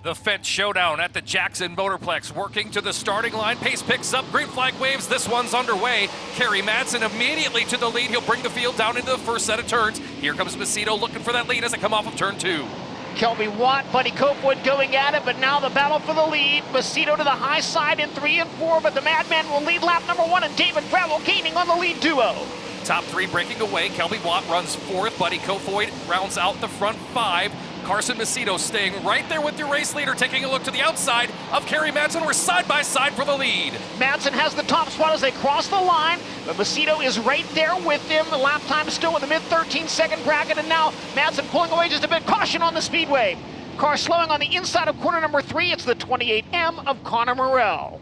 The Fendt Showdown at the Jackson Motorplex, working to the starting line. Pace picks up, green flag waves, this one's underway. Kerry Madsen immediately to the lead. He'll bring the field down into the first set of turns. Here comes Macedo looking for that lead as they come off of turn 2. Kelby Watt, Buddy Copewood going at it, but now the battle for the lead. Macedo to the high side in 3 and 4, but the Madman will lead lap number 1, and David Gravel gaining on the lead duo. Top 3 breaking away. Kelby Watt runs 4th. Buddy Copewood rounds out the front 5. Carson Macedo staying right there with your race leader, taking a look to the outside of Kerry Madsen. We're side by side for the lead. Madsen has the top spot as they cross the line, but Macedo is right there with him. The lap time is still in the mid-13-second bracket, and now Madsen pulling away just a bit. Caution on the speedway. Car slowing on the inside of corner number 3. It's the 28M of Connor Morell.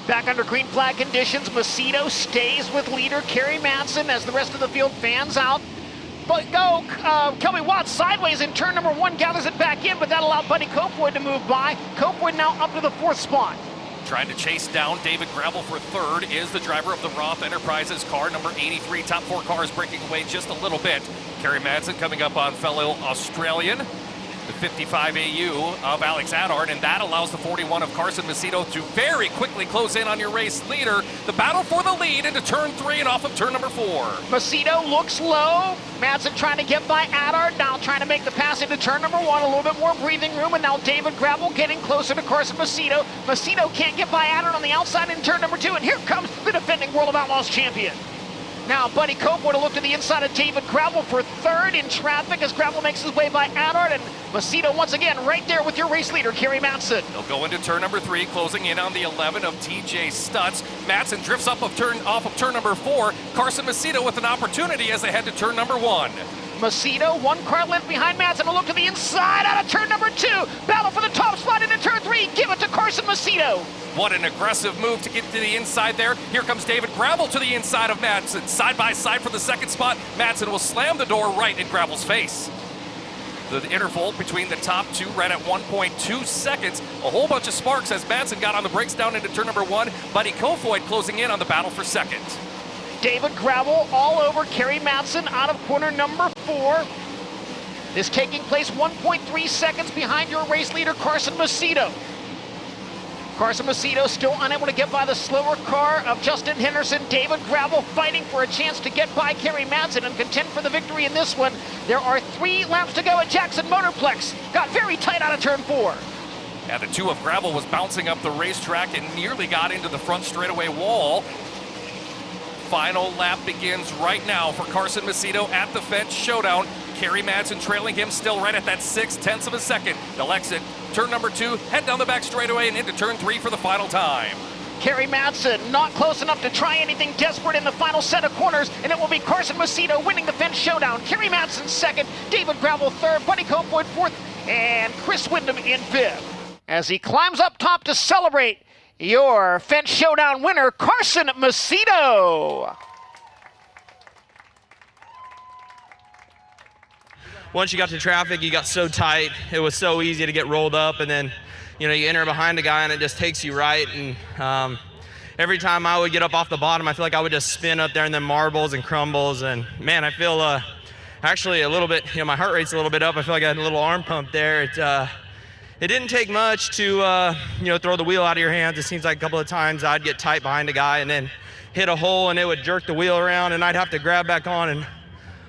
Back under green flag conditions, Macedo stays with leader Kerry Madsen as the rest of the field fans out. But Kelby Watt sideways in turn number 1, gathers it back in, but that allowed Buddy Copewood to move by. Copewood now up to the 4th spot. Trying to chase down David Gravel for 3rd is the driver of the Roth Enterprises car, number 83. Top 4 cars breaking away just a little bit. Kerry Madsen coming up on fellow Australian, the 55 AU of Alex Adard, and that allows the 41 of Carson Macedo to very quickly close in on your race leader. The battle for the lead into turn 3 and off of turn number 4. Macedo looks low. Madsen trying to get by Adard, now trying to make the pass into turn number 1, a little bit more breathing room, and now David Gravel getting closer to Carson Macedo. Macedo can't get by Adard on the outside in turn number 2, and here comes the defending World of Outlaws champion. Now Buddy Copewood will look to the inside of David Gravel for 3rd in traffic as Gravel makes his way by Adard, and Macedo once again right there with your race leader, Kerry Madsen. They'll go into turn number 3, closing in on the 11 of TJ Stutz. Madsen drifts off of turn number 4. Carson Macedo with an opportunity as they head to turn number 1. Macedo, 1 car length behind Madsen, will look to the inside out of turn number 2. Battle for the top spot into turn 3. Give it to Carson Macedo. What an aggressive move to get to the inside there. Here comes David Gravel to the inside of Madsen. Side by side for the 2nd spot. Madsen will slam the door right in Gravel's face. The interval between the top 2 right at 1.2 seconds. A whole bunch of sparks as Madsen got on the brakes down into turn number 1. Buddy Copewood closing in on the battle for 2nd. David Gravel all over Kerry Madsen out of corner number 4. This taking place 1.3 seconds behind your race leader, Carson Macedo. Carson Macedo still unable to get by the slower car of Justin Henderson. David Gravel fighting for a chance to get by Kerry Madsen and contend for the victory in this one. There are 3 laps to go at Jackson Motorplex. Got very tight out of turn 4. Yeah, the 2 of Gravel was bouncing up the racetrack and nearly got into the front straightaway wall. Final lap begins right now for Carson Macedo at the Fendt Showdown. Kerry Madsen trailing him still right at that 0.6 of a second. They'll exit turn number 2, head down the back straightaway and into turn 3 for the final time. Kerry Madsen not close enough to try anything desperate in the final set of corners, and it will be Carson Macedo winning the Fendt Showdown. Kerry Madsen 2nd, David Gravel 3rd, Buddy Copewood 4th, and Chris Windham in 5th. As he climbs up top to celebrate your Fendt Showdown winner, Carson Macedo. Once you got to traffic, you got so tight. It was so easy to get rolled up, and then, you enter behind a guy and it just takes you right. And every time I would get up off the bottom, I feel like I would just spin up there and then marbles and crumbles. And man, I feel actually a little bit, my heart rate's a little bit up. I feel like I had a little arm pump there. It didn't take much to, throw the wheel out of your hands. It seems like a couple of times I'd get tight behind a guy and then hit a hole and it would jerk the wheel around and I'd have to grab back on and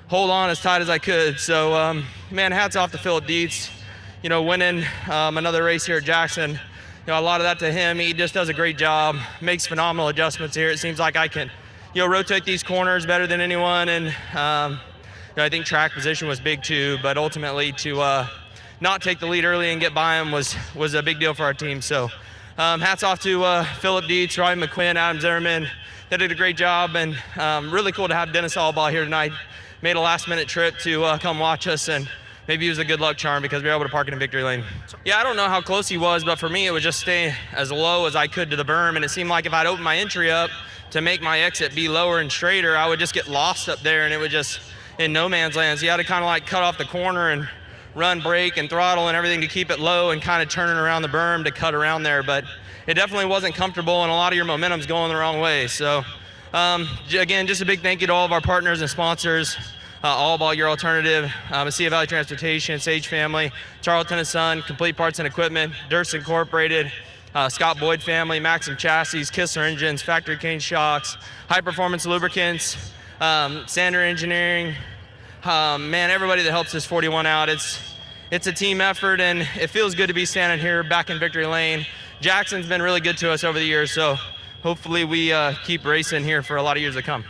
hold on as tight as I could. So, man, hats off to Philip Dietz, winning another race here at Jackson. A lot of that to him. He just does a great job, makes phenomenal adjustments here. It seems like I can, rotate these corners better than anyone. And I think track position was big too, but ultimately to not take the lead early and get by him was a big deal for our team. So hats off to Philip Dietz, Ryan McQuinn, Adam Zimmerman. They did a great job, and really cool to have Dennis Allbaugh here tonight. Made a last-minute trip to come watch us, and maybe he was a good luck charm because we were able to park it in victory lane. Yeah, I don't know how close he was, but for me, it would just stay as low as I could to the berm, and it seemed like if I'd open my entry up to make my exit be lower and straighter, I would just get lost up there, and it would just in no man's land. So you had to kind of like cut off the corner and run, brake, and throttle and everything to keep it low and kind of turning around the berm to cut around there, but it definitely wasn't comfortable, and a lot of your momentum's going the wrong way. So again, just a big thank you to all of our partners and sponsors. All About Your Alternative, Mesilla Valley Transportation, Sage Family, Charlton & Son, Complete Parts and Equipment, Durst Incorporated, Scott Boyd Family, Maxim Chassis, Kistler Engines, Factory Cane Shocks, High Performance Lubricants, Sander Engineering. Man, everybody that helps this 41 out, it's a team effort, and it feels good to be standing here back in victory lane. Jackson's been really good to us over the years, so hopefully we keep racing here for a lot of years to come.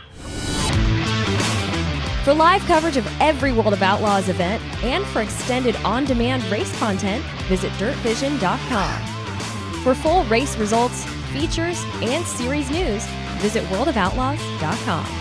For live coverage of every World of Outlaws event and for extended on-demand race content, visit dirtvision.com. For full race results, features, and series news, visit worldofoutlaws.com.